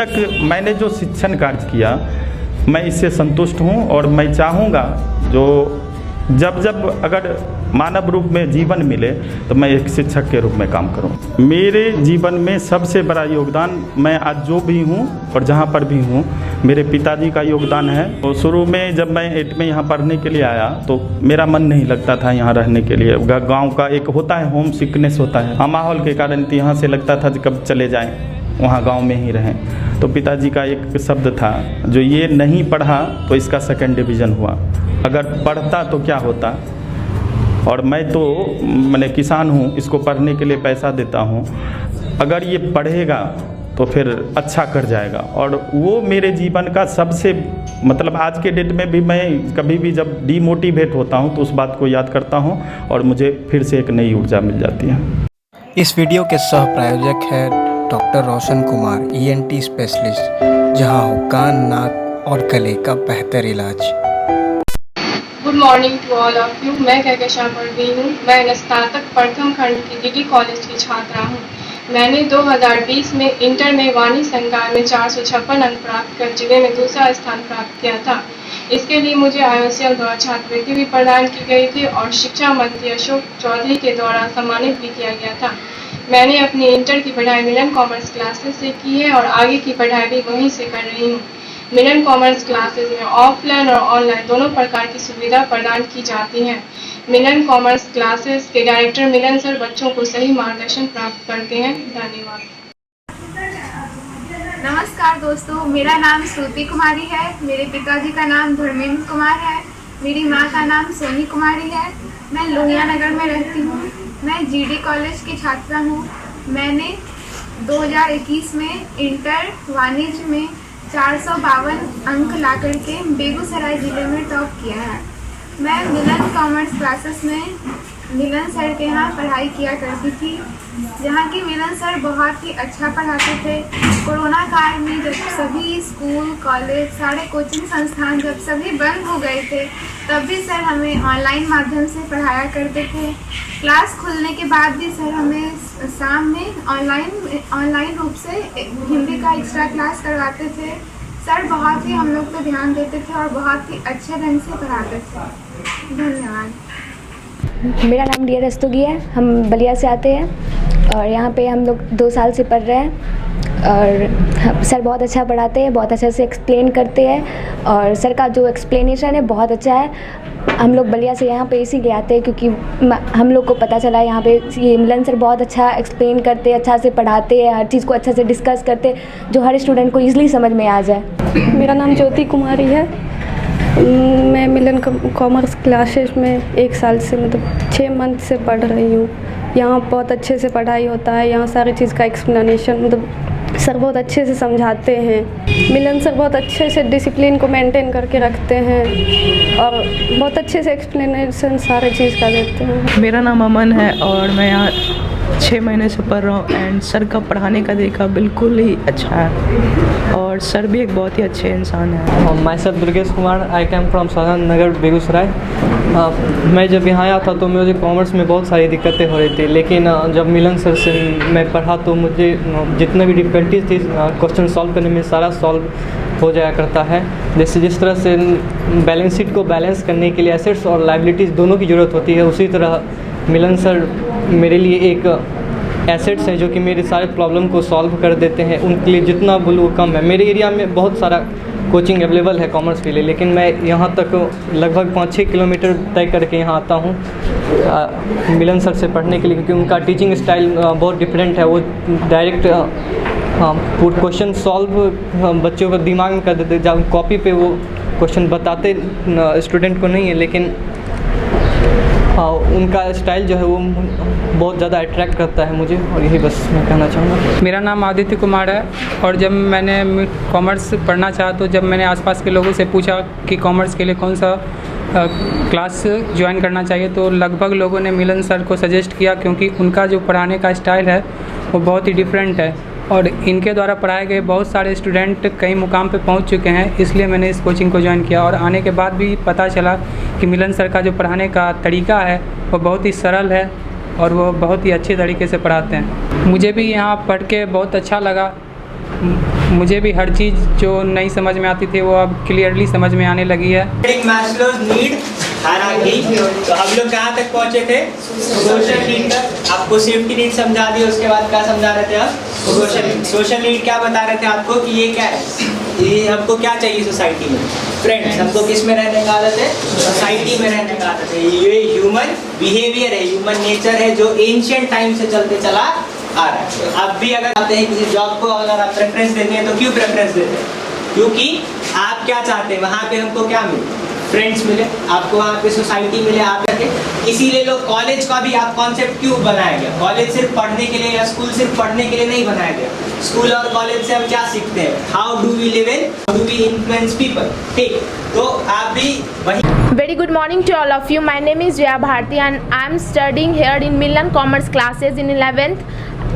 तक मैंने जो शिक्षण कार्य किया मैं इससे संतुष्ट हूँ और मैं चाहूँगा जो जब अगर मानव रूप में जीवन मिले तो मैं एक शिक्षक के रूप में काम करूं। मेरे जीवन में सबसे बड़ा योगदान मैं आज जो भी हूं और जहां पर भी हूं मेरे पिताजी का योगदान है। तो शुरू में जब मैं 8 में यहाँ पढ़ने के लिए आया तो मेरा मन नहीं लगता था यहाँ रहने के लिए। गांव का एक होता है होम सिकनेस होता है, माहौल के कारण यहाँ से लगता था कि कब चले जाएँ, वहाँ गाँव में ही रहें। तो पिताजी का एक शब्द था, जो ये नहीं पढ़ा तो इसका 2nd डिवीज़न हुआ, अगर पढ़ता तो क्या होता। और मैं तो मैंने किसान हूँ, इसको पढ़ने के लिए पैसा देता हूँ, अगर ये पढ़ेगा तो फिर अच्छा कर जाएगा। और वो मेरे जीवन का सबसे मतलब आज के डेट में भी मैं कभी भी जब डीमोटिवेट होता हूँ तो उस बात को याद करता हूँ और मुझे फिर से एक नई ऊर्जा मिल जाती है। इस वीडियो के सह प्रायोजक है doctor Roshan Kumar, ENT specialist, जहां हो कान, नाक और गले का बेहतर इलाज। Good morning to all of you. मैं कहकशां परवीन हूँ। मैं स्नातक प्रथम खंड की DD कॉलेज की छात्रा हूँ। मैंने 2020 में इंटर में वाणी संकाय में 456 अंक प्राप्त कर जिले में दूसरा स्थान प्राप्त किया था। इसके लिए मुझे IOCL द्वारा छात्रवृत्ति भी प्रदान की गई थी और शिक्षा मंत्री अशोक चौधरी के द्वारा सम्मानित भी किया गया था। मैंने अपनी इंटर की पढ़ाई मिलन कॉमर्स क्लासेस से की है और आगे की पढ़ाई भी वहीं से कर रही हूँ। मिलन कॉमर्स क्लासेस में ऑफलाइन और ऑनलाइन दोनों प्रकार की सुविधा प्रदान की जाती है। मिलन कॉमर्स क्लासेस के डायरेक्टर मिलन सर बच्चों को सही मार्गदर्शन प्राप्त करते हैं। धन्यवाद। नमस्कार दोस्तों, मेरा नाम श्रुति कुमारी है। मेरे पिताजी का नाम धर्मेंद्र कुमार है। मेरी माँ का नाम सोनी कुमारी है। मैं लोहिया नगर में रहती हूँ। मैं GD कॉलेज की छात्रा हूँ। मैंने 2021 में इंटर वाणिज्य में 452 अंक ला करके बेगूसराय ज़िले में टॉप किया है। मैं मिलन कॉमर्स क्लासेस में मिलन सर के यहाँ पढ़ाई किया करती थी, जहाँ की मिलन सर बहुत ही अच्छा पढ़ाते थे। कोरोना काल में जब सभी स्कूल, कॉलेज, सारे कोचिंग संस्थान जब सभी बंद हो गए थे, तब भी सर हमें ऑनलाइन माध्यम से पढ़ाया करते थे। क्लास खुलने के बाद भी सर हमें शाम में ऑनलाइन रूप से हिंदी का एक्स्ट्रा क्लास करवाते थे। सर बहुत ही हम लोग पे ध्यान देते थे और बहुत ही अच्छे ढंग से पढ़ाते थे। धन्यवाद। मेरा नाम रिया रस्तोगी है। हम बलिया से आते हैं और यहाँ पे हम लोग 2 साल से पढ़ रहे हैं और सर बहुत अच्छा पढ़ाते हैं, बहुत अच्छे से एक्सप्लेन करते हैं और सर का जो एक्सप्लेनेशन है बहुत अच्छा है। हम लोग बलिया से यहाँ पे इसीलिए आते हैं क्योंकि हम लोग को पता चला यहाँ पे ये मिलन सर बहुत अच्छा एक्सप्लेन करते हैं, अच्छा से पढ़ाते हैं, हर चीज़ को अच्छे से डिस्कस करते हैं जो हर स्टूडेंट को ईजिली समझ में आ जाए। मेरा नाम ज्योति कुमारी है। मैं मिलन कॉमर्स क्लासेस में 1 साल से मतलब 6 मंथ से पढ़ रही हूँ। यहाँ बहुत अच्छे से पढ़ाई होता है। यहाँ सारी चीज़ का एक्सप्लेनेशन मतलब सर बहुत अच्छे से समझाते हैं। मिलन सर बहुत अच्छे से डिसिप्लिन को मेंटेन करके रखते हैं और बहुत अच्छे से एक्सप्लेनेशन सारे चीज़ का देते हैं। मेरा नाम अमन है और मैं यहाँ 6 महीने से पढ़ रहा हूँ एंड सर का पढ़ाने का तरीका बिल्कुल ही अच्छा है और सर भी एक बहुत ही अच्छे इंसान है। My self Durgesh Kumar, I came from साधन नगर बेगूसराय। मैं जब यहाँ आया था तो मुझे कॉमर्स में बहुत सारी दिक्कतें हो रही थी, लेकिन जब मिलन सर से मैं पढ़ा तो मुझे जितने भी डिफ़िकल्टीज थी क्वेश्चन सॉल्व करने में सारा सॉल्व हो जाया करता है। जैसे जिस तरह से बैलेंस शीट को बैलेंस करने के लिए एसेट्स और लायबिलिटीज़ दोनों की ज़रूरत होती है, उसी तरह मिलन सर मेरे लिए एक एसेट्स हैं जो कि मेरे सारे प्रॉब्लम को सॉल्व कर देते हैं। उनके लिए जितना बोलूँ कम है। मेरे एरिया में बहुत सारा कोचिंग अवेलेबल है कॉमर्स के लिए, लेकिन मैं यहाँ तक लगभग 5-6 किलोमीटर तय करके यहाँ आता हूँ मिलन सर से पढ़ने के लिए, क्योंकि उनका टीचिंग स्टाइल बहुत डिफरेंट है। वो डायरेक्ट क्वेश्चन सॉल्व बच्चों को दिमाग में कर देते, जब कॉपी पे वो क्वेश्चन बताते स्टूडेंट को नहीं है, लेकिन उनका स्टाइल जो है वो बहुत ज़्यादा अट्रैक्ट करता है मुझे, और यही बस मैं कहना चाहूँगा। मेरा नाम आदित्य कुमार है और जब मैंने कॉमर्स पढ़ना चाहा तो जब मैंने आसपास के लोगों से पूछा कि कॉमर्स के लिए कौन सा क्लास ज्वाइन करना चाहिए, तो लगभग लोगों ने मिलन सर को सजेस्ट किया, क्योंकि उनका जो पढ़ाने का स्टाइल है वो बहुत ही डिफरेंट है और इनके द्वारा पढ़ाए गए बहुत सारे स्टूडेंट कई मुकाम पे पहुंच चुके हैं। इसलिए मैंने इस कोचिंग को ज्वाइन किया और आने के बाद भी पता चला कि मिलन सर का जो पढ़ाने का तरीका है वो बहुत ही सरल है और वो बहुत ही अच्छे तरीके से पढ़ाते हैं। मुझे भी यहाँ पढ़ के बहुत अच्छा लगा मुझे भी हर चीज़ जो नहीं समझ में आती थी वो अब क्लियरली समझ में आने लगी है। मैस्लोज नीड हायरार्की, तो हम लोग कहाँ तक पहुँचे थे? सोशल नीड तक। आपको सेफ्टी नीड समझा दी, उसके बाद क्या समझा रहे थे आप? सोशल नीड क्या बता रहे थे आपको कि ये क्या है, ये हमको क्या चाहिए सोसाइटी में? फ्रेंड्स, हमको किस में रहने का आदत है? सोसाइटी में रहने का आदत है। ये ह्यूमन बिहेवियर है, ह्यूमन नेचर है जो एंशिएंट टाइम से चलते चला आ रहा है। अब भी अगर आते हैं किसी जॉब को अगर आप प्रेफरेंस देते हैं तो क्यों प्रेफरेंस देते हैं? क्योंकि आप क्या चाहते हैं, वहाँ पे हमको क्या मिले? फ्रेंड्स मिले, आपको वहाँ पे सोसाइटी मिले, आप रखे। इसीलिए लोग कॉलेज का भी आप कॉन्सेप्ट क्यों बनाया गया? कॉलेज सिर्फ पढ़ने के लिए या स्कूल सिर्फ पढ़ने के लिए नहीं बनाया गया। स्कूल और कॉलेज से हम क्या सीखते हैं? How do we live in, how do we influence people. ठीक, तो आप भी वही। Very good morning to all of you. My name is Jaya Bharti and I am studying here in Milan Commerce classes in 11th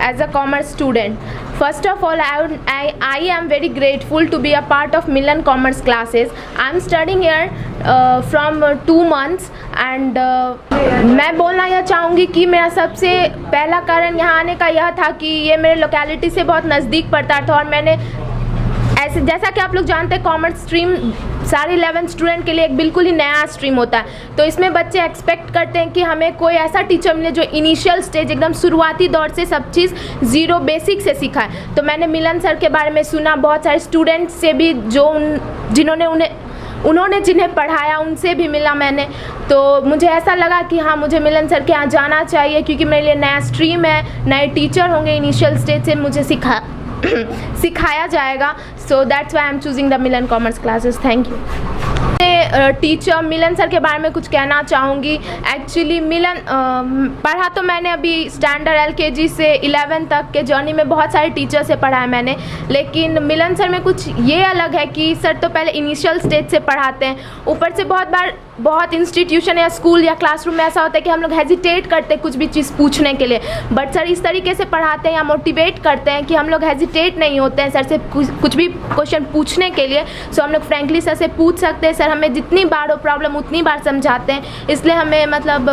as a commerce student. First of all, I am very grateful to be a part of Milan Commerce classes. I am studying here from 2 months and मैं बोलना यह चाहूँगी कि मेरा सबसे पहला कारण यहाँ आने का यह था कि ये मेरे लोकेलिटी से बहुत नज़दीक पड़ता था और मैंने ऐसे, जैसा कि आप लोग जानते हैं, कॉमर्स स्ट्रीम सारे 11 स्टूडेंट के लिए एक बिल्कुल ही नया स्ट्रीम होता है। तो इसमें बच्चे एक्सपेक्ट करते हैं कि हमें कोई ऐसा टीचर मिले जो इनिशियल स्टेज, एकदम शुरुआती दौर से सब चीज़ ज़ीरो बेसिक से सिखाए। तो मैंने मिलन सर के बारे में सुना, बहुत सारे स्टूडेंट्स से भी जो उन्होंने जिन्हें पढ़ाया उनसे भी मिला मैंने। तो मुझे ऐसा लगा कि हाँ, मुझे मिलन सर के यहाँ जाना चाहिए क्योंकि मेरे लिए नया स्ट्रीम है, नए टीचर होंगे, इनिशियल स्टेज से मुझे सिखाया जाएगा। So that's why I am choosing the Milan commerce classes. Thank you. Teacher Milan sir के बारे में कुछ कहना चाहूँगी। एक्चुअली मिलन पढ़ा तो मैंने अभी स्टैंडर्ड LKG से 11 तक के जर्नी में बहुत सारे टीचर से पढ़ा है मैंने, लेकिन मिलन सर में कुछ ये अलग है कि सर तो पहले इनिशियल स्टेज से पढ़ाते हैं। ऊपर से बहुत इंस्टीट्यूशन या स्कूल या क्लासरूम में ऐसा होता है कि हम लोग हेजिटेट करते हैं कुछ भी चीज़ पूछने के लिए, बट सर इस तरीके से पढ़ाते हैं या मोटिवेट करते हैं कि हम लोग हेजिटेट नहीं होते हैं सर से कुछ भी क्वेश्चन पूछने के लिए। सो हम लोग फ्रेंकली सर से पूछ सकते हैं, सर हमें जितनी बार हो प्रॉब्लम उतनी बार समझाते हैं। इसलिए हमें मतलब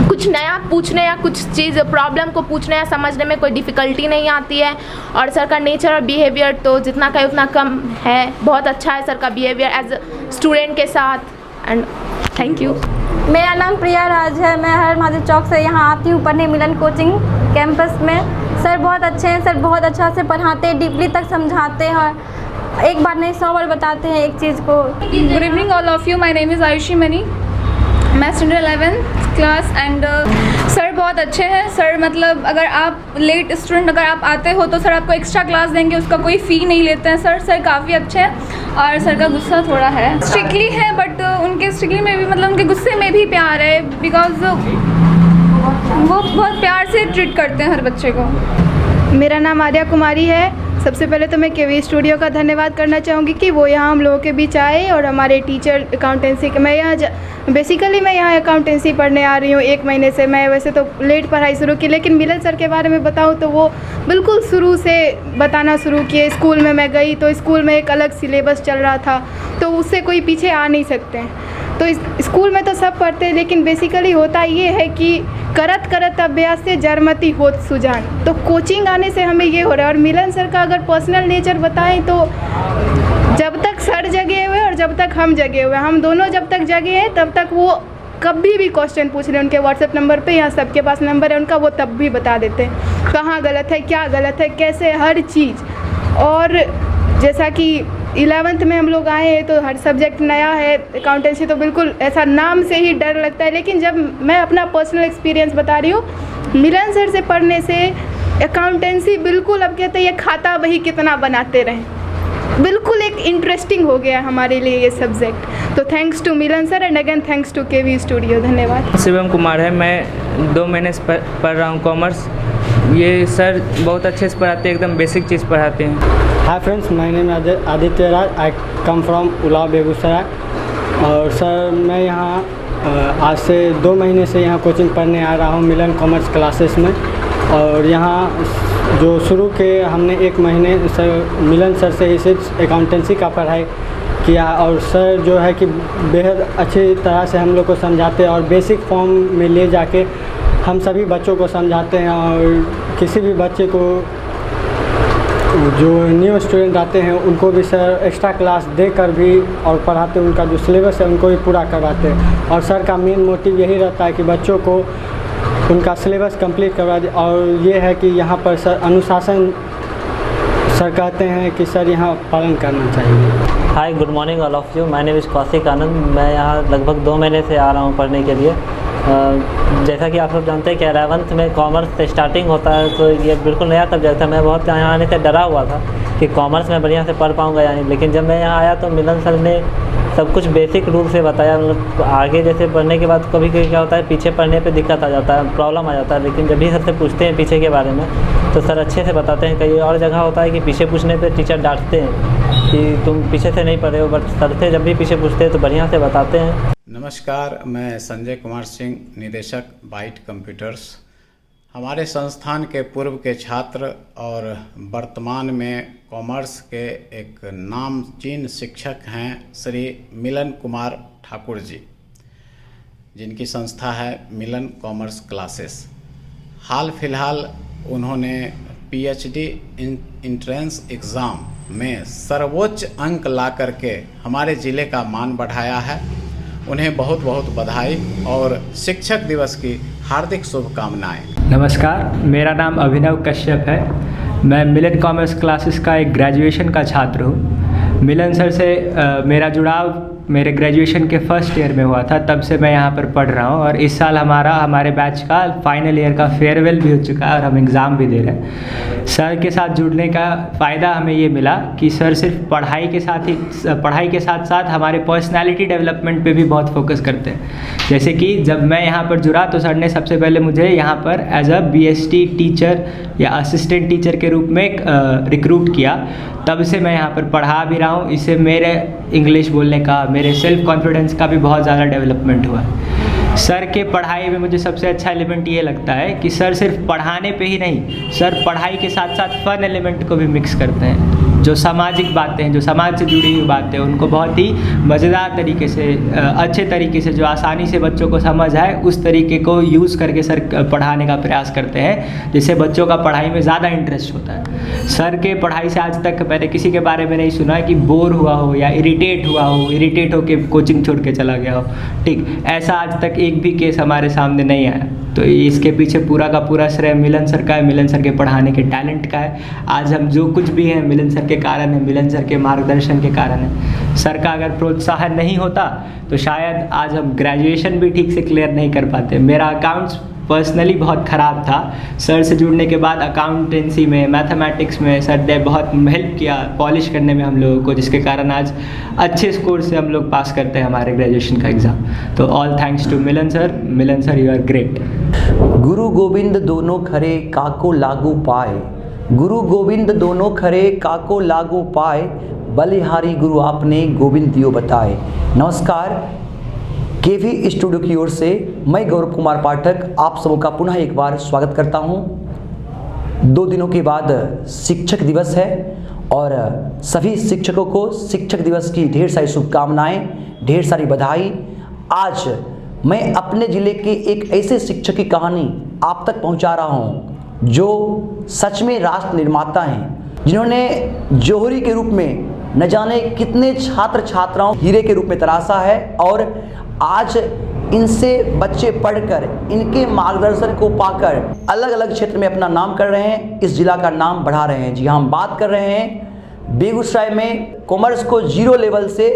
कुछ नया पूछने या कुछ चीज़ प्रॉब्लम को पूछने या समझने में कोई डिफ़िकल्टी नहीं आती है। और सर का नेचर और बिहेवियर तो जितना कहे उतना कम है, बहुत अच्छा है सर का बिहेवियर एज स्टूडेंट के साथ। And thank you. मेरा नाम प्रिया राज है। मैं हर महादेव चौक से यहाँ आती हूँ पढ़ने मिलन कोचिंग कैंपस में। सर बहुत अच्छे हैं, सर बहुत अच्छा से पढ़ाते हैं, डीपली तक समझाते हैं, एक बार नहीं 100 बार बताते हैं एक चीज़ को। Good evening all of you, my name is Ayushi Mani, मैं standard 11th class and sir बहुत अच्छे हैं। सर मतलब अगर आप लेट स्टूडेंट अगर आप आते हो तो सर आपको एक्स्ट्रा क्लास देंगे, उसका कोई फ़ी नहीं लेते हैं सर काफ़ी अच्छे हैं। और सर का गुस्सा थोड़ा है, स्ट्रिक्टली है, बट उनके स्ट्रिक्टली में भी मतलब उनके गुस्से में भी प्यार है, बिकॉज वो बहुत प्यार से ट्रीट करते हैं हर बच्चे को। मेरा नाम आर्या कुमारी है। सबसे पहले तो मैं केवी स्टूडियो का धन्यवाद करना चाहूँगी कि वो यहाँ हम लोगों के बीच आए और हमारे टीचर अकाउंटेंसी के, मैं यहाँ अकाउंटेंसी पढ़ने आ रही हूँ 1 महीने से। मैं वैसे तो लेट पढ़ाई शुरू की, लेकिन मिलन सर के बारे में बताऊँ तो वो बिल्कुल शुरू से बताना शुरू किए। स्कूल में मैं गई तो स्कूल में एक अलग सिलेबस चल रहा था, तो उससे कोई पीछे आ नहीं सकते हैं। तो इस स्कूल में तो सब पढ़ते हैं, लेकिन बेसिकली होता ये है कि करत करत अभ्यास से जरमती होत सुजान। तो कोचिंग आने से हमें ये हो रहा है। और मिलन सर का अगर पर्सनल नेचर बताएं तो जब तक सर जगे हुए और जब तक हम जगे हुए, हम दोनों जब तक जगे हैं तब तक वो कभी भी क्वेश्चन पूछ रहे हैं, उनके व्हाट्सएप नंबर पे या सबके पास नंबर है उनका, वो तब भी बता देते हैं कहाँ गलत है, क्या गलत है, कैसे, हर चीज़। और जैसा कि 11th में हम लोग आए हैं तो हर सब्जेक्ट नया है। अकाउंटेंसी तो बिल्कुल ऐसा नाम से ही डर लगता है, लेकिन जब मैं अपना पर्सनल एक्सपीरियंस बता रही हूँ, मिलन सर से पढ़ने से अकाउंटेंसी बिल्कुल, अब कहते हैं ये खाता वही कितना बनाते रहें, बिल्कुल एक इंटरेस्टिंग हो गया हमारे लिए ये सब्जेक्ट। तो thanks to Milan sir and again thanks to KV studio. धन्यवाद। शिवम कुमार है, मैं 2 महीने से पढ़ रहा हूँ कॉमर्स। ये सर बहुत अच्छे से पढ़ाते हैं, एकदम बेसिक चीज़ पढ़ाते हैं। Hi friends, my name Aditya Raj, I come from Ulao Begusarai. और सर मैं यहाँ आज से 2 महीने से यहाँ कोचिंग पढ़ने आ रहा हूँ मिलन कॉमर्स क्लासेस में। और यहाँ जो शुरू के हमने 1 महीने सर मिलन सर से ही सिर्फ अकाउंटेंसी का पढ़ाई किया, और सर जो है कि बेहद अच्छी तरह से हम लोग को समझाते हैं और बेसिक फॉर्म में ले जाके हम सभी बच्चों को समझाते हैं। और किसी भी बच्चे को जो न्यू स्टूडेंट आते हैं उनको भी सर एक्स्ट्रा क्लास देकर भी और पढ़ाते, उनका जो सिलेबस है उनको भी पूरा करवाते हैं। और सर का मेन मोटिव यही रहता है कि बच्चों को उनका सिलेबस कंप्लीट करवा दे। और ये है कि यहाँ पर सर अनुशासन सर कहते हैं कि सर यहाँ पालन करना चाहिए। Hi, good morning all of you. My name is Kaushik Anand. मैं यहाँ लगभग 2 महीने से आ रहा हूँ पढ़ने के लिए। जैसा कि आप सब जानते हैं कि 11th में कॉमर्स से स्टार्टिंग होता है, तो ये बिल्कुल नया सब्जेक्ट था। मैं बहुत यहाँ आने से डरा हुआ था कि कॉमर्स में बढ़िया से पढ़ पाऊँगा या नहीं, लेकिन जब मैं यहाँ आया तो मिलन सर ने सब कुछ बेसिक रूल से बताया। मतलब आगे जैसे पढ़ने के बाद कभी कभी क्या होता है, पीछे पढ़ने पे दिक्कत आ जाता है, प्रॉब्लम आ जाता है, लेकिन जब भी सर से पूछते हैं पीछे के बारे में तो सर अच्छे से बताते हैं। कई और जगह होता है कि पीछे पूछने पे टीचर डांटते हैं कि तुम पीछे से नहीं पढ़े हो, बट सर से जब भी पीछे पूछते हैं तो बढ़िया से बताते हैं। नमस्कार, मैं संजय कुमार सिंह, निदेशक बाइट कंप्यूटर्स। हमारे संस्थान के पूर्व के छात्र और वर्तमान में कॉमर्स के एक नामचीन शिक्षक हैं श्री मिलन कुमार ठाकुर जी, जिनकी संस्था है मिलन कॉमर्स क्लासेस। हाल फिलहाल उन्होंने पीएचडी एंट्रेंस एग्ज़ाम में सर्वोच्च अंक ला करके हमारे ज़िले का मान बढ़ाया है। उन्हें बहुत बहुत बधाई और शिक्षक दिवस की हार्दिक शुभकामनाएं। नमस्कार, मेरा नाम अभिनव कश्यप है। मैं मिलन कॉमर्स क्लासेस का एक ग्रेजुएशन का छात्र हूँ। मिलन सर से मेरा जुड़ाव मेरे ग्रेजुएशन के फर्स्ट ईयर में हुआ था, तब से मैं यहाँ पर पढ़ रहा हूँ। और इस साल हमारे बैच का फाइनल ईयर का फेयरवेल भी हो चुका है और हम एग्ज़ाम भी दे रहे हैं। सर के साथ जुड़ने का फ़ायदा हमें ये मिला कि सर सिर्फ पढ़ाई के साथ साथ हमारे पर्सनालिटी डेवलपमेंट पे भी बहुत फोकस करते हैं। जैसे कि जब मैं यहाँ पर जुड़ा तो सर ने सबसे पहले मुझे यहाँ पर एज अ BST टीचर या असिस्टेंट टीचर के रूप में रिक्रूट किया। तब से मैं यहाँ पर पढ़ा भी रहा हूँ। इससे मेरे इंग्लिश बोलने का, मेरे सेल्फ कॉन्फिडेंस का भी बहुत ज़्यादा डेवलपमेंट हुआ है। सर के पढ़ाई में मुझे सबसे अच्छा एलिमेंट ये लगता है कि सर सिर्फ पढ़ाने पे ही नहीं, सर पढ़ाई के साथ साथ फन एलिमेंट को भी मिक्स करते हैं। जो सामाजिक बातें हैं, जो समाज से जुड़ी हुई बातें, उनको बहुत ही मज़ेदार तरीके से, अच्छे तरीके से, जो आसानी से बच्चों को समझ आए, उस तरीके को यूज़ करके सर पढ़ाने का प्रयास करते हैं, जिससे बच्चों का पढ़ाई में ज़्यादा इंटरेस्ट होता है। सर के पढ़ाई से आज तक मैंने किसी के बारे में नहीं सुना है कि बोर हुआ हो या इरिटेट होकर कोचिंग छोड़ के चला गया हो। ठीक, ऐसा आज तक एक भी केस हमारे सामने नहीं आया। तो इसके पीछे पूरा का पूरा श्रेय मिलन सर का है, मिलन सर के पढ़ाने के टैलेंट का है। आज हम जो कुछ भी हैं मिलन सर के कारण है, मिलन सर के मार्गदर्शन के कारण है। सर का अगर प्रोत्साहन नहीं होता तो शायद आज हम ग्रेजुएशन भी ठीक से क्लियर नहीं कर पाते। मेरा अकाउंट्स पर्सनली बहुत ख़राब था। सर से जुड़ने के बाद अकाउंटेंसी में, मैथमेटिक्स में सर ने बहुत हेल्प किया पॉलिश करने में हम लोगों को, जिसके कारण आज अच्छे स्कोर से हम लोग पास करते हैं हमारे ग्रेजुएशन का एग्ज़ाम। तो all thanks to Milan sir. Milan sir, you are great. गुरु गोविंद दोनों खरे काको लागू पाए, गुरु गोविंद दोनों खरे काको लागू पाए, बलिहारी गुरु आपने गोविंद दियो बताए। नमस्कार, केवी स्टूडियो की ओर से मैं गौरव कुमार पाठक आप सबों का पुनः एक बार स्वागत करता हूं। 2 दिनों के बाद शिक्षक दिवस है और सभी शिक्षकों को शिक्षक दिवस की ढेर सारी शुभकामनाएं, ढेर सारी बधाई। आज मैं अपने ज़िले के एक ऐसे शिक्षक की कहानी आप तक पहुंचा रहा हूं जो सच में राष्ट्र निर्माता हैं, जिन्होंने जौहरी के रूप में न जाने कितने छात्र छात्राओं हीरे के रूप में तराशा है और आज इनसे बच्चे पढ़कर, इनके मार्गदर्शन को पाकर अलग अलग क्षेत्र में अपना नाम कर रहे हैं, इस जिला का नाम बढ़ा रहे हैं। जी हाँ, हम बात कर रहे हैं बेगूसराय में कॉमर्स को 0 लेवल से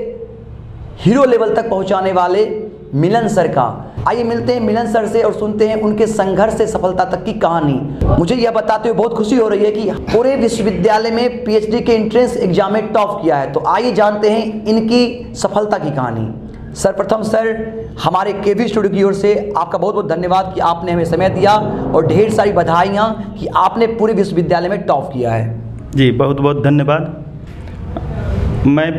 हीरो लेवल तक पहुंचाने वाले मिलन सर का। आइए मिलते हैं मिलन सर से और सुनते हैं उनके संघर्ष से सफलता तक की कहानी। मुझे यह बताते हुए बहुत खुशी हो रही है कि पूरे विश्वविद्यालय में पीएचडी के एंट्रेंस एग्जाम में टॉप किया है। तो आइए जानते हैं इनकी सफलता की कहानी। सर्वप्रथम सर, हमारे केवी स्टूडियो की ओर से आपका बहुत बहुत धन्यवाद कि आपने हमें समय दिया और ढेर सारी बधाइयाँ कि आपने पूरे विश्वविद्यालय में टॉप किया है। जी बहुत बहुत धन्यवाद। मैं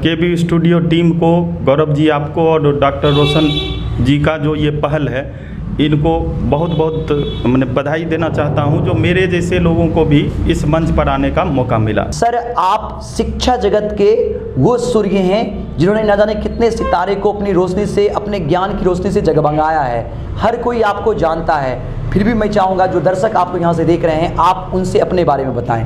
केवी स्टूडियो टीम को, गौरव जी आपको और डॉक्टर रोशन जी का जो ये पहल है, इनको बहुत बहुत मैंने बधाई देना चाहता हूं, जो मेरे जैसे लोगों को भी इस मंच पर आने का मौका मिला। सर, आप शिक्षा जगत के वो सूर्य हैं जिन्होंने न जाने कितने सितारे को अपनी रोशनी से, अपने ज्ञान की रोशनी से जगमगाया है। हर कोई आपको जानता है, फिर भी मैं चाहूँगा जो दर्शक आपको यहाँ से देख रहे हैं, आप उनसे अपने बारे में बताएं।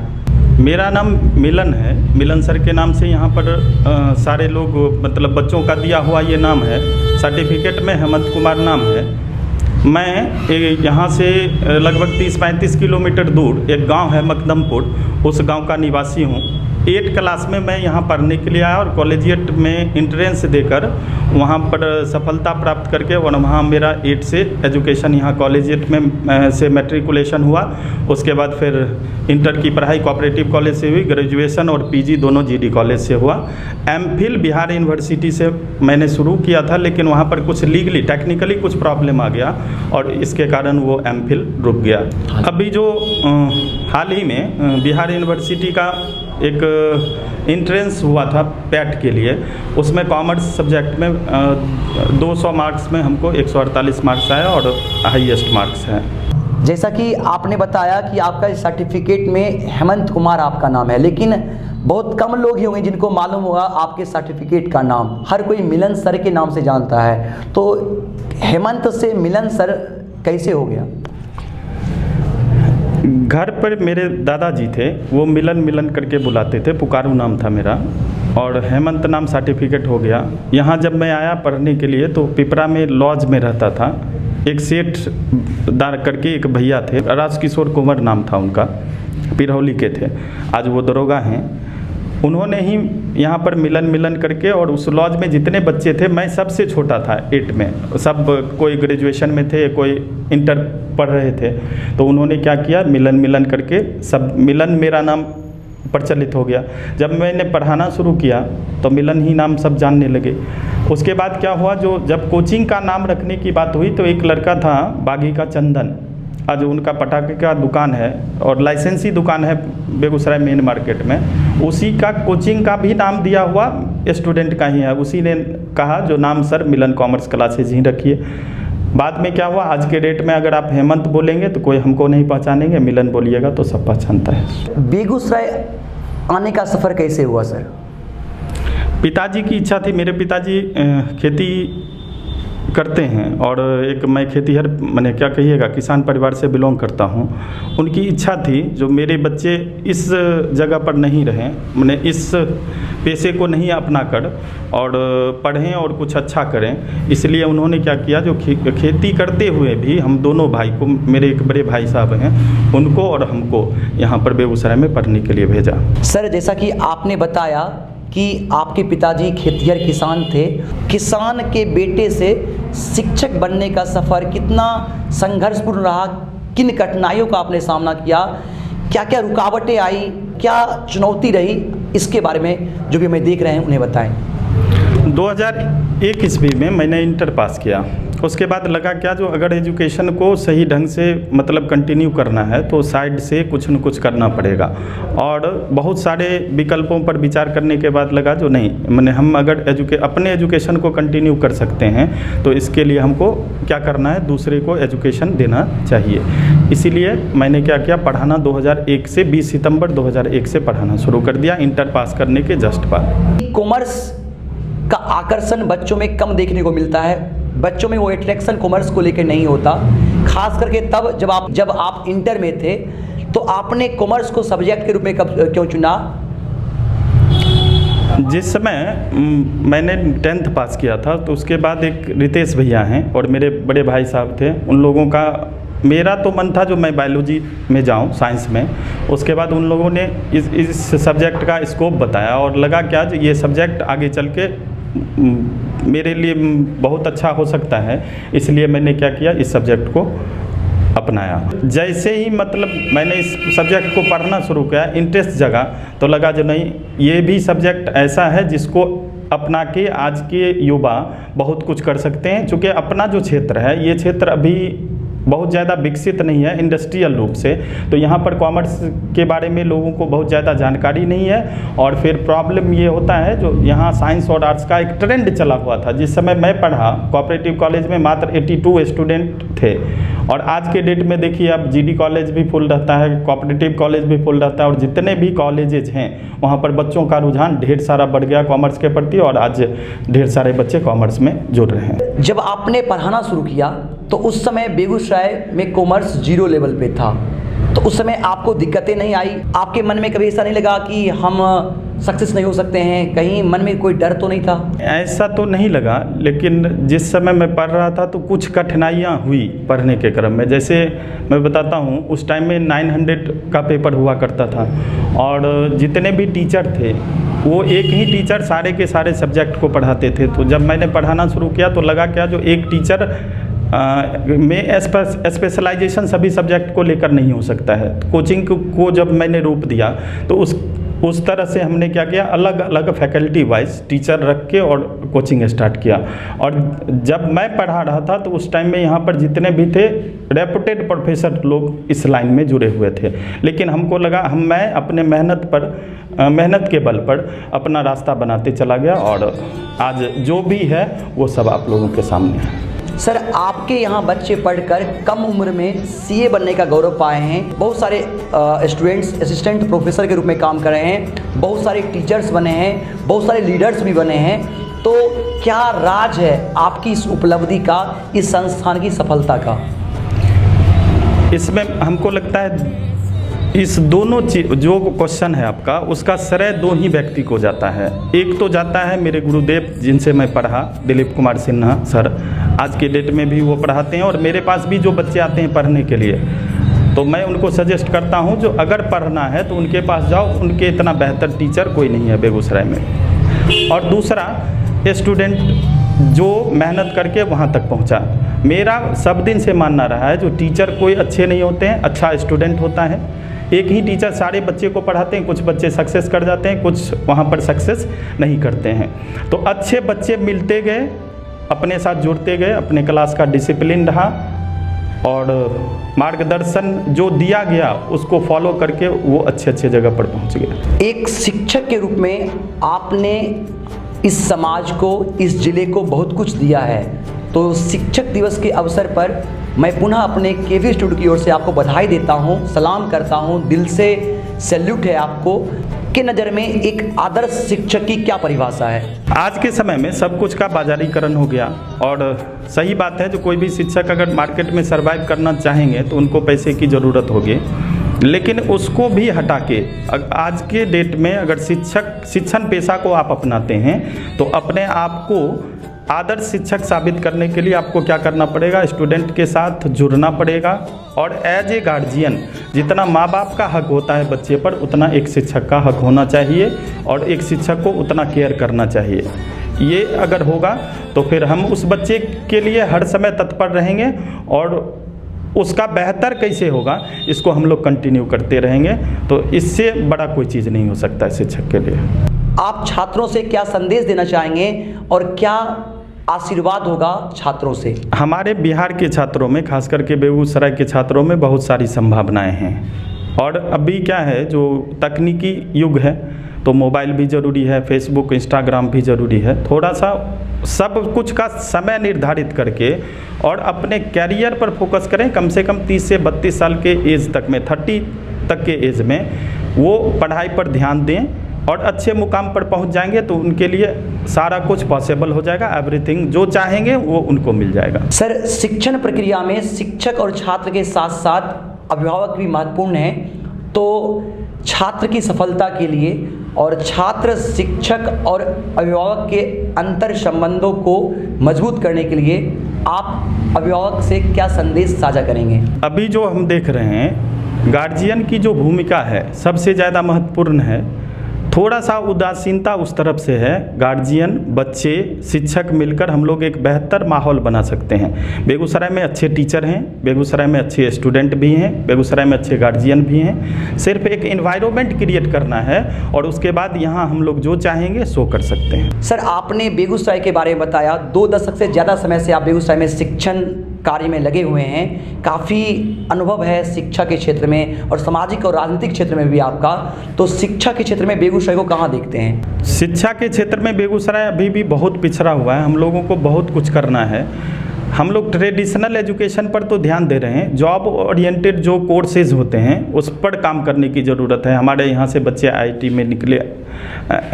मेरा नाम मिलन है। मिलन सर के नाम से यहाँ पर सारे लोग मतलब बच्चों का दिया हुआ ये नाम है। सर्टिफिकेट में हेमंत कुमार नाम है। मैं यहाँ से लगभग 30-35 किलोमीटर दूर एक गांव है मकदमपुर, उस गांव का निवासी हूँ। 8 क्लास में मैं यहाँ पढ़ने के लिए आया और कॉलेजिएट में इंट्रेंस देकर वहाँ पर सफलता प्राप्त करके और वहाँ मेरा 8 से एजुकेशन यहाँ कॉलेजिएट में से मैट्रिकुलेशन हुआ। उसके बाद फिर इंटर की पढ़ाई कोऑपरेटिव कॉलेज से हुई, ग्रेजुएशन और पीजी दोनों जीडी कॉलेज से हुआ। एमफिल बिहार यूनिवर्सिटी से मैंने शुरू किया था, लेकिन वहाँ पर कुछ लीगली टेक्निकली कुछ प्रॉब्लम आ गया और इसके कारण वो एमफिल रुक गया। अभी जो हाल ही में बिहार यूनिवर्सिटी का एक इंट्रेंस हुआ था पैट के लिए, उसमें कॉमर्स सब्जेक्ट में 200 मार्क्स में हमको 148 मार्क्स आया और हाईएस्ट मार्क्स हैं। जैसा कि आपने बताया कि आपका सर्टिफिकेट में हेमंत कुमार आपका नाम है, लेकिन बहुत कम लोग ही होंगे जिनको मालूम होगा आपके सर्टिफिकेट का नाम। हर कोई मिलन सर के नाम से जानता है, तो हेमंत से मिलन सर कैसे हो गया? घर पर मेरे दादाजी थे, वो मिलन मिलन करके बुलाते थे, पुकारू नाम था मेरा, और हेमंत नाम सर्टिफिकेट हो गया। यहाँ जब मैं आया पढ़ने के लिए तो पिपरा में लॉज में रहता था। एक सेठ दार करके एक भैया थे, राजकिशोर कुंवर नाम था उनका, पिरौली के थे, आज वो दरोगा हैं। उन्होंने ही यहाँ पर मिलन मिलन करके, और उस लॉज में जितने बच्चे थे मैं सबसे छोटा था 8 में, सब कोई ग्रेजुएशन में थे, कोई इंटर पढ़ रहे थे। तो उन्होंने क्या किया, मिलन मिलन करके सब मिलन मेरा नाम प्रचलित हो गया। जब मैंने पढ़ाना शुरू किया तो मिलन ही नाम सब जानने लगे। उसके बाद क्या हुआ, जो जब कोचिंग का नाम रखने की बात हुई तो एक लड़का था बागी का चंदन, आज उनका पटाखे का दुकान है और लाइसेंसी दुकान है बेगूसराय मेन मार्केट में, उसी का कोचिंग का भी नाम दिया हुआ स्टूडेंट का ही है। उसी ने कहा जो नाम सर मिलन कॉमर्स क्लासेज ही रखिए। बाद में क्या हुआ, आज के डेट में अगर आप हेमंत बोलेंगे तो कोई हमको नहीं पहचानेंगे, मिलन बोलिएगा तो सब पहचानता है। बेगूसराय आने का सफ़र कैसे हुआ सर? पिताजी की इच्छा थी। मेरे पिताजी खेती करते हैं और एक मैं खेतीहर मैंने क्या कहिएगा किसान परिवार से बिलोंग करता हूँ। उनकी इच्छा थी जो मेरे बच्चे इस जगह पर नहीं रहें, मैंने इस पेशे को नहीं अपना कर और पढ़ें और कुछ अच्छा करें। इसलिए उन्होंने क्या किया, जो खेती करते हुए भी हम दोनों भाई को, मेरे एक बड़े भाई साहब हैं, उनको और हमको यहाँ पर बेगूसराय में पढ़ने के लिए भेजा। सर जैसा कि आपने बताया कि आपके पिताजी खेतिहर किसान थे, किसान के बेटे से शिक्षक बनने का सफ़र कितना संघर्षपूर्ण रहा, किन कठिनाइयों का आपने सामना किया, क्या क्या रुकावटें आई, क्या चुनौती रही, इसके बारे में जो भी हमें देख रहे हैं उन्हें बताएं। 2001 ईस्वी में मैंने इंटर पास किया। उसके बाद लगा क्या, जो अगर एजुकेशन को सही ढंग से मतलब कंटिन्यू करना है तो साइड से कुछ न कुछ करना पड़ेगा, और बहुत सारे विकल्पों पर विचार करने के बाद लगा जो नहीं, मैंने हम अगर अपने एजुकेशन को कंटिन्यू कर सकते हैं तो इसके लिए हमको क्या करना है, दूसरे को एजुकेशन देना चाहिए। इसीलिए मैंने क्या किया, पढ़ाना 2001 से 20 सितंबर 2001 से पढ़ाना शुरू कर दिया, इंटर पास करने के जस्ट बाद। कॉमर्स का आकर्षण बच्चों में कम देखने को मिलता है, बच्चों में वो अट्रैक्शन कॉमर्स को लेकर नहीं होता, खास करके तब जब आप इंटर में थे। तो आपने कॉमर्स को सब्जेक्ट के रूप में क्यों चुना? जिस समय मैंने 10th पास किया था तो उसके बाद एक रितेश भैया हैं और मेरे बड़े भाई साहब थे, उन लोगों का, मेरा तो मन था जो मैं बायोलॉजी में जाऊं, साइंस में। उसके बाद उन लोगों ने इस सब्जेक्ट का स्कोप बताया और लगा क्या जो ये सब्जेक्ट आगे चल के मेरे लिए बहुत अच्छा हो सकता है, इसलिए मैंने क्या किया, इस सब्जेक्ट को अपनाया। जैसे ही मतलब मैंने इस सब्जेक्ट को पढ़ना शुरू किया, इंटरेस्ट जगा, तो लगा जो नहीं, ये भी सब्जेक्ट ऐसा है जिसको अपना के आज के युवा बहुत कुछ कर सकते हैं। चूँकि अपना जो क्षेत्र है, ये क्षेत्र अभी बहुत ज़्यादा विकसित नहीं है इंडस्ट्रियल रूप से, तो यहाँ पर कॉमर्स के बारे में लोगों को बहुत ज़्यादा जानकारी नहीं है। और फिर प्रॉब्लम ये होता है जो यहाँ साइंस और आर्ट्स का एक ट्रेंड चला हुआ था। जिस समय मैं पढ़ा कोऑपरेटिव कॉलेज में मात्र 82 स्टूडेंट थे, और आज के डेट में देखिए अब जीडी कॉलेज भी फुल रहता है, कोऑपरेटिव कॉलेज भी फुल रहता है, और जितने भी कॉलेजेज हैं वहाँ पर बच्चों का रुझान ढेर सारा बढ़ गया कॉमर्स के प्रति, और आज ढेर सारे बच्चे कॉमर्स में जुड़ रहे हैं। जब आपने पढ़ाना शुरू किया तो उस समय बेगूसराय में कॉमर्स 0 लेवल पे था, तो उस समय आपको दिक्कतें नहीं आई? आपके मन में कभी ऐसा नहीं लगा कि हम सक्सेस नहीं हो सकते हैं? कहीं मन में कोई डर तो नहीं था? ऐसा तो नहीं लगा, लेकिन जिस समय मैं पढ़ रहा था तो कुछ कठिनाइयाँ हुई पढ़ने के क्रम में। जैसे मैं बताता हूँ, उस टाइम में 900 का पेपर हुआ करता था और जितने भी टीचर थे वो एक ही टीचर सारे के सारे सब्जेक्ट को पढ़ाते थे। तो जब मैंने पढ़ाना शुरू किया तो लगा क्या जो एक टीचर में स्पेशलाइजेशन सभी सब्जेक्ट को लेकर नहीं हो सकता है। तो कोचिंग को जब मैंने रूप दिया तो उस तरह से हमने क्या किया, अलग अलग फैकल्टी वाइज टीचर रख के और कोचिंग स्टार्ट किया। और जब मैं पढ़ा रहा था तो उस टाइम में यहाँ पर जितने भी थे रेपुटेड प्रोफेसर लोग इस लाइन में जुड़े हुए थे, लेकिन हमको लगा मैं अपने मेहनत के बल पर अपना रास्ता बनाते चला गया और आज जो भी है वो सब आप लोगों के सामने है। सर, आपके यहाँ बच्चे पढ़कर कम उम्र में सीए बनने का गौरव पाए हैं। बहुत सारे स्टूडेंट्स असिस्टेंट प्रोफेसर के रूप में काम कर रहे हैं, बहुत सारे टीचर्स बने हैं, बहुत सारे लीडर्स भी बने हैं। तो क्या राज है आपकी इस उपलब्धि का, इस संस्थान की सफलता का? इसमें हमको लगता है इस दोनों चीज, जो क्वेश्चन है आपका, उसका श्रेय दो ही व्यक्ति को जाता है। एक तो जाता है मेरे गुरुदेव जिनसे मैं पढ़ा, दिलीप कुमार सिन्हा सर, आज के डेट में भी वो पढ़ाते हैं और मेरे पास भी जो बच्चे आते हैं पढ़ने के लिए तो मैं उनको सजेस्ट करता हूँ जो अगर पढ़ना है तो उनके पास जाओ, उनके इतना बेहतर टीचर कोई नहीं है बेगूसराय में। और दूसरा, स्टूडेंट जो मेहनत करके वहाँ तक पहुँचा। मेरा सब दिन से मानना रहा है जो टीचर कोई अच्छे नहीं होते हैं, अच्छा स्टूडेंट होता है। एक ही टीचर सारे बच्चे को पढ़ाते हैं, कुछ बच्चे सक्सेस कर जाते हैं, कुछ वहाँ पर सक्सेस नहीं करते हैं। तो अच्छे बच्चे मिलते गए, अपने साथ जुड़ते गए, अपने क्लास का डिसिप्लिन रहा और मार्गदर्शन जो दिया गया उसको फॉलो करके वो अच्छे जगह पर पहुँच गए। एक शिक्षक के रूप में आपने इस समाज को, इस जिले को बहुत कुछ दिया है। तो शिक्षक दिवस के अवसर पर मैं पुनः अपने केवी स्टूडियो की ओर से आपको बधाई देता हूं, सलाम करता हूं, दिल से सैल्यूट है आपको। के नज़र में एक आदर्श शिक्षक की क्या परिभाषा है? आज के समय में सब कुछ का बाजारीकरण हो गया और सही बात है, जो कोई भी शिक्षक अगर मार्केट में सर्वाइव करना चाहेंगे तो उनको पैसे की ज़रूरत होगी, लेकिन उसको भी हटा के आज के डेट में अगर शिक्षण पेशा को आप अपनाते हैं तो अपने आप को आदर्श शिक्षक साबित करने के लिए आपको क्या करना पड़ेगा, स्टूडेंट के साथ जुड़ना पड़ेगा और एज ए गार्जियन जितना माँ बाप का हक होता है बच्चे पर उतना एक शिक्षक का हक होना चाहिए और एक शिक्षक को उतना केयर करना चाहिए। ये अगर होगा तो फिर हम उस बच्चे के लिए हर समय तत्पर रहेंगे और उसका बेहतर कैसे होगा इसको हम लोग कंटिन्यू करते रहेंगे। तो इससे बड़ा कोई चीज़ नहीं हो सकता है शिक्षक के लिए। आप छात्रों से क्या संदेश देना चाहेंगे और क्या आशीर्वाद होगा छात्रों से? हमारे बिहार के छात्रों में, खास करके बेगूसराय के छात्रों में बहुत सारी संभावनाएं हैं और अभी क्या है जो तकनीकी युग है तो मोबाइल भी ज़रूरी है, फेसबुक इंस्टाग्राम भी ज़रूरी है। थोड़ा सा सब कुछ का समय निर्धारित करके और अपने कैरियर पर फोकस करें। कम से कम 30 से 32 साल के एज तक में, 30 तक के एज में वो पढ़ाई पर ध्यान दें और अच्छे मुकाम पर पहुंच जाएंगे तो उनके लिए सारा कुछ पॉसिबल हो जाएगा। एवरीथिंग जो चाहेंगे वो उनको मिल जाएगा। सर, शिक्षण प्रक्रिया में शिक्षक और छात्र के साथ साथ अभिभावक भी महत्वपूर्ण हैं। तो छात्र की सफलता के लिए और छात्र, शिक्षक और अभिभावक के अंतर संबंधों को मजबूत करने के लिए आप अभिभावक से क्या संदेश साझा करेंगे? अभी जो हम देख रहे हैं, गार्जियन की जो भूमिका है सबसे ज़्यादा महत्वपूर्ण है। थोड़ा सा उदासीनता उस तरफ से है। गार्जियन, बच्चे, शिक्षक मिलकर हम लोग एक बेहतर माहौल बना सकते हैं। बेगूसराय में अच्छे टीचर हैं, बेगूसराय में अच्छे स्टूडेंट भी हैं, बेगूसराय में अच्छे गार्जियन भी हैं। सिर्फ एक एनवायरनमेंट क्रिएट करना है और उसके बाद यहाँ हम लोग जो चाहेंगे सो कर सकते हैं। सर, आपने बेगूसराय के बारे में बताया। 2 दशक से ज़्यादा समय से आप बेगूसराय में शिक्षण कार्य में लगे हुए हैं। काफ़ी अनुभव है शिक्षा के क्षेत्र में और सामाजिक और राजनीतिक क्षेत्र में भी आपका। तो शिक्षा के क्षेत्र में बेगूसराय को कहाँ देखते हैं? शिक्षा के क्षेत्र में बेगूसराय अभी भी बहुत पिछड़ा हुआ है। हम लोगों को बहुत कुछ करना है। हम लोग ट्रेडिशनल एजुकेशन पर तो ध्यान दे रहे हैं, जॉब ओरिएंटेड जो कोर्सेज होते हैं उस पर काम करने की ज़रूरत है। हमारे यहाँ से बच्चे IIT में निकले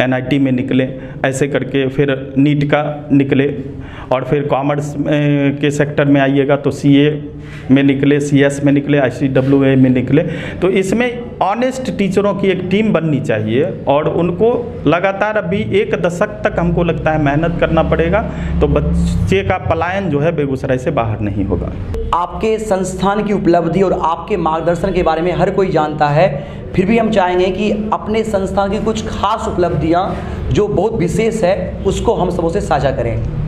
NIT में निकले, ऐसे करके फिर नीट का निकले, और फिर कॉमर्स के सेक्टर में आइएगा तो CA में निकले, CS में निकले, ICWA में निकले। तो इसमें ऑनेस्ट टीचरों की एक टीम बननी चाहिए और उनको लगातार अभी 1 दशक तक हमको लगता है मेहनत करना पड़ेगा, तो बच्चे का पलायन जो है बेगूसराय से बाहर नहीं होगा। आपके संस्थान की उपलब्धि और आपके मार्गदर्शन के बारे में हर कोई जानता है, फिर भी हम चाहेंगे कि अपने संस्थान की कुछ खास उपलब्धियां जो बहुत विशेष है उसको हम सबों से साझा करें।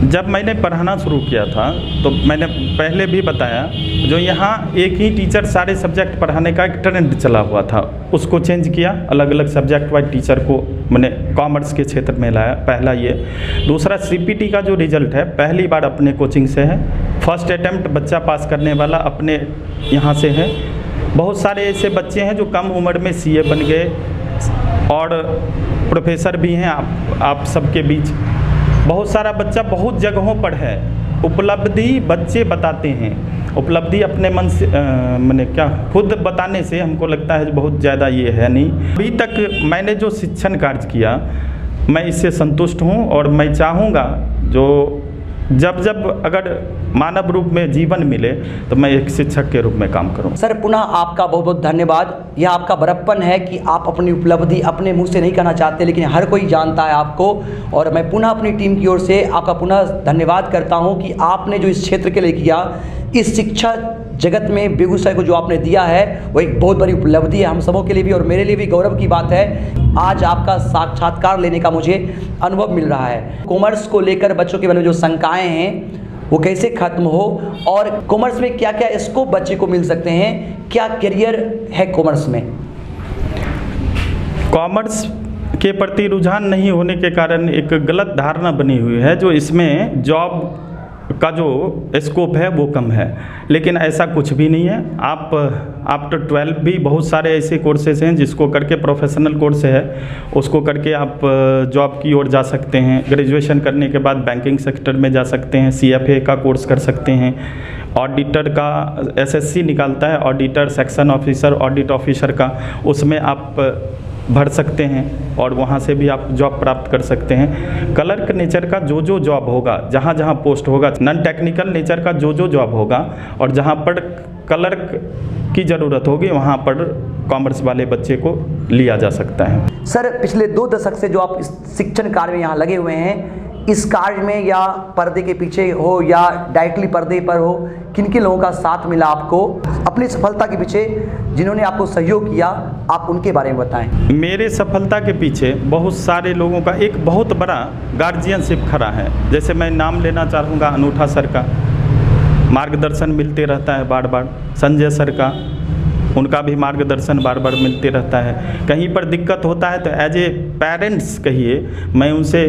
जब मैंने पढ़ाना शुरू किया था तो मैंने पहले भी बताया, जो यहाँ एक ही टीचर सारे सब्जेक्ट पढ़ाने का एक ट्रेंड चला हुआ था, उसको चेंज किया, अलग अलग सब्जेक्ट वाइज टीचर को मैंने कॉमर्स के क्षेत्र में लाया। पहला ये। दूसरा, CPT का जो रिजल्ट है पहली बार अपने कोचिंग से है, फर्स्ट अटैम्प्ट बच्चा पास करने वाला अपने यहाँ से है। बहुत सारे ऐसे बच्चे हैं जो कम उम्र में CA बन गए और प्रोफेसर भी हैं आप सबके बीच। बहुत सारा बच्चा बहुत जगहों पर है, उपलब्धि बच्चे बताते हैं, उपलब्धि अपने मन से मैंने क्या खुद बताने से हमको लगता है बहुत ज़्यादा ये है नहीं। अभी तक मैंने जो शिक्षण कार्य किया मैं इससे संतुष्ट हूँ और मैं चाहूँगा जो जब अगर मानव रूप में जीवन मिले तो मैं एक शिक्षक के रूप में काम करूं। सर पुनः आपका बहुत बहुत धन्यवाद। यह आपका बड़प्पन है कि आप अपनी उपलब्धि अपने मुंह से नहीं कहना चाहते, लेकिन हर कोई जानता है आपको, और मैं पुनः अपनी टीम की ओर से आपका पुनः धन्यवाद करता हूं कि आपने जो इस क्षेत्र के लिए किया, इस शिक्षा जगत में बेगूसराय को जो आपने दिया है वो एक बहुत बड़ी उपलब्धि है हम सबों के लिए भी, और मेरे लिए भी गौरव की बात है। आज आपका साक्षात्कार लेने का मुझे अनुभव मिल रहा है। कॉमर्स को लेकर बच्चों के मन में जो शंकाएं हैं वो कैसे खत्म हो, और कॉमर्स में क्या क्या स्कोप बच्चे को मिल सकते हैं, क्या करियर है कॉमर्स में। कॉमर्स के प्रति रुझान नहीं होने के कारण एक गलत धारणा बनी हुई है, जो इसमें जॉब का जो स्कोप है वो कम है, लेकिन ऐसा कुछ भी नहीं है। आप आफ्टर 12 भी बहुत सारे ऐसे कोर्सेज हैं जिसको करके प्रोफेशनल कोर्स है, उसको करके आप जॉब की ओर जा सकते हैं। ग्रेजुएशन करने के बाद बैंकिंग सेक्टर में जा सकते हैं, CFA का कोर्स कर सकते हैं, ऑडिटर का SSC निकालता है, auditor, section officer, audit officer का, उसमें आप भर सकते हैं और वहाँ से भी आप जॉब प्राप्त कर सकते हैं। क्लर्क नेचर का जो जो जॉब होगा, जहाँ जहाँ पोस्ट होगा, नॉन टेक्निकल नेचर का जो जो जॉब होगा और जहाँ पर क्लर्क की ज़रूरत होगी वहाँ पर कॉमर्स वाले बच्चे को लिया जा सकता है। सर पिछले 2 दशक से जो आप इस शिक्षण कार्य में यहाँ लगे हुए हैं, इस कार्य में या पर्दे के पीछे हो या डायरेक्टली पर्दे पर हो, किन किन लोगों का साथ मिला आपको अपनी सफलता के पीछे, जिन्होंने आपको सहयोग किया, आप उनके बारे में बताएं। मेरे सफलता के पीछे बहुत सारे लोगों का एक बहुत बड़ा गार्जियनशिप खड़ा है। जैसे मैं नाम लेना चाहूँगा अनूठा सर का, मार्गदर्शन मिलते रहता है बार बार। संजय सर का, उनका भी मार्गदर्शन बार बार मिलते रहता है। कहीं पर दिक्कत होता है तो एज ए पेरेंट्स कहिए, मैं उनसे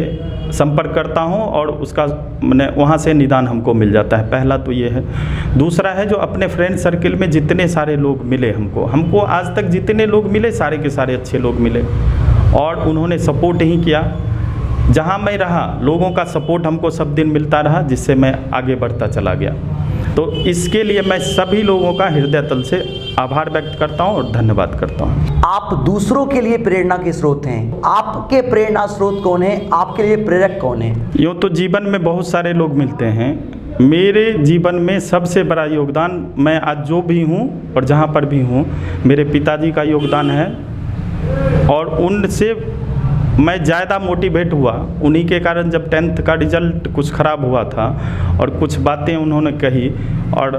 संपर्क करता हूं और उसका मैंने वहाँ से निदान हमको मिल जाता है। पहला तो ये है। दूसरा है जो अपने फ्रेंड सर्किल में जितने सारे लोग मिले हमको आज तक जितने लोग मिले सारे के सारे अच्छे लोग मिले और उन्होंने सपोर्ट ही किया। जहाँ मैं रहा लोगों का सपोर्ट हमको सब दिन मिलता रहा, जिससे मैं आगे बढ़ता चला गया। तो इसके लिए मैं सभी लोगों का हृदय तल से आभार व्यक्त करता हूं और धन्यवाद करता हूं। आप दूसरों के लिए प्रेरणा के स्रोत हैं, आपके प्रेरणा स्रोत कौन है, आपके लिए प्रेरक कौन है? यूँ तो जीवन में बहुत सारे लोग मिलते हैं। मेरे जीवन में सबसे बड़ा योगदान, मैं आज जो भी हूँ और जहाँ पर भी हूँ, मेरे पिताजी का योगदान है और उनसे मैं ज़्यादा मोटिवेट हुआ। उन्हीं के कारण जब 10th का रिज़ल्ट कुछ ख़राब हुआ था और कुछ बातें उन्होंने कही और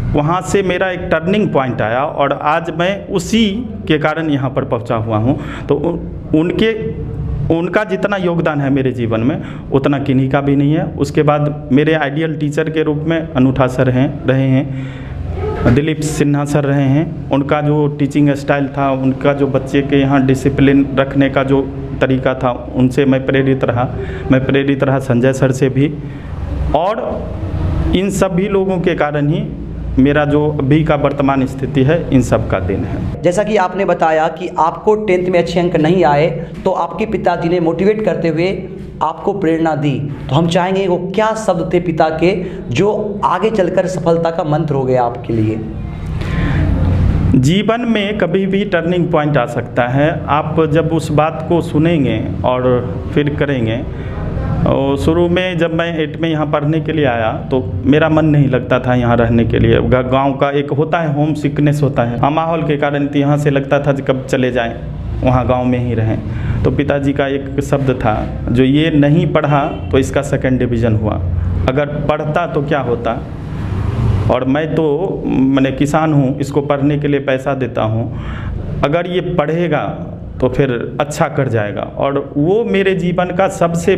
वहाँ से मेरा एक टर्निंग पॉइंट आया और आज मैं उसी के कारण यहाँ पर पहुँचा हुआ हूँ। तो उनका जितना योगदान है मेरे जीवन में उतना किन्हीं का भी नहीं है। उसके बाद मेरे आइडियल टीचर के रूप में अनूठा सर रहे हैं, दिलीप सिन्हा सर रहे हैं। उनका जो टीचिंग स्टाइल था, उनका जो बच्चे के यहाँ डिसिप्लिन रखने का जो तरीका था, उनसे मैं प्रेरित रहा संजय सर से भी। और इन सभी लोगों के कारण ही मेरा जो अभी का वर्तमान स्थिति है, इन सब का दिन है। जैसा कि आपने बताया कि आपको 10th में अच्छे अंक नहीं आए तो आपके पिताजी ने मोटिवेट करते हुए आपको प्रेरणा दी। तो हम चाहेंगे वो क्या शब्द थे पिता के जो आगे चलकर सफलता का मंत्र हो गया आपके लिए? जीवन में कभी भी टर्निंग पॉइंट आ सकता है। आप जब उस बात को सुनेंगे और फिर करेंगे। और शुरू में जब मैं 8 में यहाँ पढ़ने के लिए आया तो मेरा मन नहीं लगता था यहाँ रहने के लिए। गांव का एक होता है होम सिकनेस होता है, हाँ माहौल के कारण यहाँ से लगता था कि कब चले जाएं, वहाँ गांव में ही रहें। तो पिताजी का एक शब्द था, जो ये नहीं पढ़ा तो इसका 2nd डिवीज़न हुआ, अगर पढ़ता तो क्या होता। और मैं तो मैंने किसान हूँ, इसको पढ़ने के लिए पैसा देता हूँ, अगर ये पढ़ेगा तो फिर अच्छा कर जाएगा। और वो मेरे जीवन का सबसे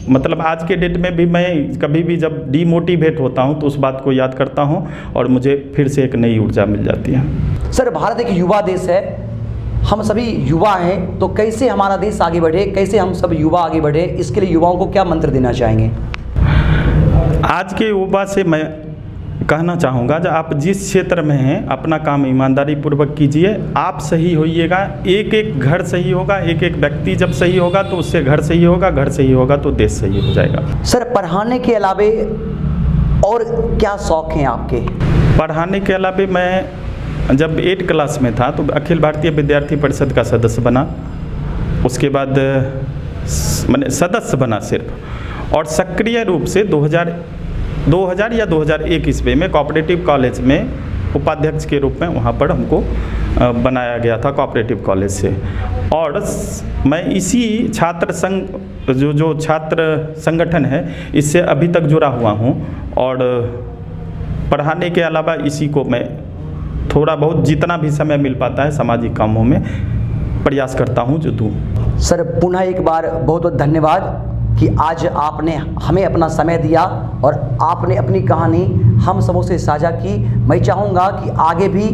मतलब आज के डेट में भी मैं कभी भी जब डीमोटिवेट होता हूँ तो उस बात को याद करता हूँ और मुझे फिर से एक नई ऊर्जा मिल जाती है। सर, भारत एक युवा देश है, हम सभी युवा हैं, तो कैसे हमारा देश आगे बढ़े, कैसे हम सब युवा आगे बढ़े, इसके लिए युवाओं को क्या मंत्र देना चाहेंगे? आज के युवा से मैं कहना चाहूँगा, जब आप जिस क्षेत्र में हैं अपना काम ईमानदारी पूर्वक कीजिए, आप सही होइएगा, एक एक घर सही होगा, एक एक व्यक्ति जब सही होगा तो उससे घर सही होगा, घर सही होगा तो देश सही हो जाएगा। सर, पढ़ाने के अलावे और क्या शौक़ हैं आपके? पढ़ाने के अलावे मैं जब 8 क्लास में था तो अखिल भारतीय विद्यार्थी परिषद का सदस्य बना, उसके बाद मैंने सदस्य बना सिर्फ, और सक्रिय रूप से 2000 या 2001 ईस्वी में कोऑपरेटिव कॉलेज में उपाध्यक्ष के रूप में वहाँ पर हमको बनाया गया था कोऑपरेटिव कॉलेज से। और मैं इसी छात्र संघ जो छात्र संगठन है इससे अभी तक जुड़ा हुआ हूँ, और पढ़ाने के अलावा इसी को मैं थोड़ा बहुत जितना भी समय मिल पाता है सामाजिक कामों में प्रयास करता हूँ जो दूँ। सर, पुनः एक बार बहुत बहुत धन्यवाद कि आज आपने हमें अपना समय दिया और आपने अपनी कहानी हम सबों से साझा की। मैं चाहूँगा कि आगे भी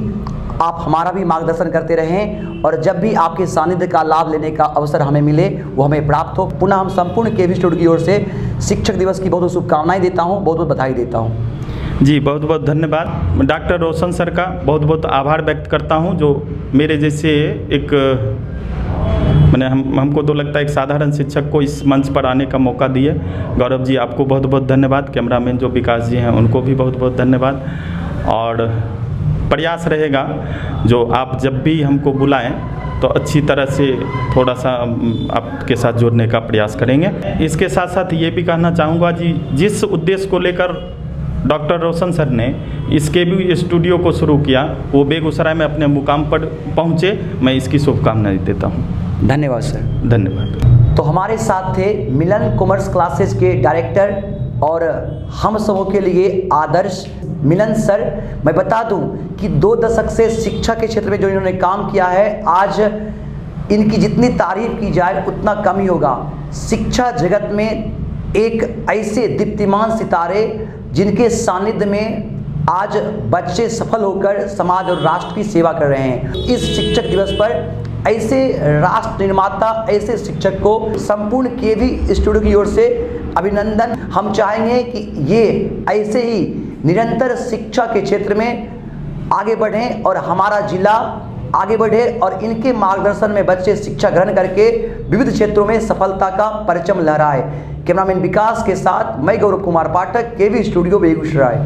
आप हमारा भी मार्गदर्शन करते रहें और जब भी आपके सानिध्य का लाभ लेने का अवसर हमें मिले वो हमें प्राप्त हो। पुनः हम संपूर्ण केवी स्टूडियो की ओर से शिक्षक दिवस की बहुत बहुत शुभकामनाएं देता हूँ, बहुत बहुत बधाई देता हूँ। जी, बहुत बहुत धन्यवाद। डॉक्टर रोशन सर का बहुत बहुत आभार व्यक्त करता हूँ, जो मेरे जैसे एक मैंने हमको तो लगता है एक साधारण शिक्षक को इस मंच पर आने का मौका दिए। गौरव जी, आपको बहुत बहुत धन्यवाद। कैमरामैन जो विकास जी हैं उनको भी बहुत बहुत धन्यवाद। और प्रयास रहेगा जो आप जब भी हमको बुलाएं तो अच्छी तरह से थोड़ा सा आपके साथ जुड़ने का प्रयास करेंगे। इसके साथ साथ ये भी कहना चाहूँगा जी, जिस उद्देश्य को लेकर डॉक्टर रोशन सर ने इस केवी स्टूडियो को शुरू किया वो बेगूसराय में अपने मुकाम पर पहुँचे, मैं इसकी शुभकामनाएं देता हूँ। धन्यवाद सर। धन्यवाद। तो हमारे साथ थे मिलन कॉमर्स क्लासेस के डायरेक्टर और हम सबों के लिए आदर्श मिलन सर। मैं बता दूं कि 2 दशक से शिक्षा के क्षेत्र में जो इन्होंने काम किया है, आज इनकी जितनी तारीफ की जाए उतना कम ही होगा। शिक्षा जगत में एक ऐसे दीप्तिमान सितारे जिनके सानिध्य में आज बच्चे सफल होकर समाज और राष्ट्र की सेवा कर रहे हैं। इस शिक्षक दिवस पर ऐसे राष्ट्र निर्माता, ऐसे शिक्षक को संपूर्ण केवी स्टूडियो की ओर से अभिनंदन। हम चाहेंगे कि ये ऐसे ही निरंतर शिक्षा के क्षेत्र में आगे बढ़ें और हमारा जिला आगे बढ़े और इनके मार्गदर्शन में बच्चे शिक्षा ग्रहण करके विविध क्षेत्रों में सफलता का परचम लहराए। कैमरामैन विकास के साथ मैं गौरव कुमार पाठक, केवी स्टूडियो बेगूसराय।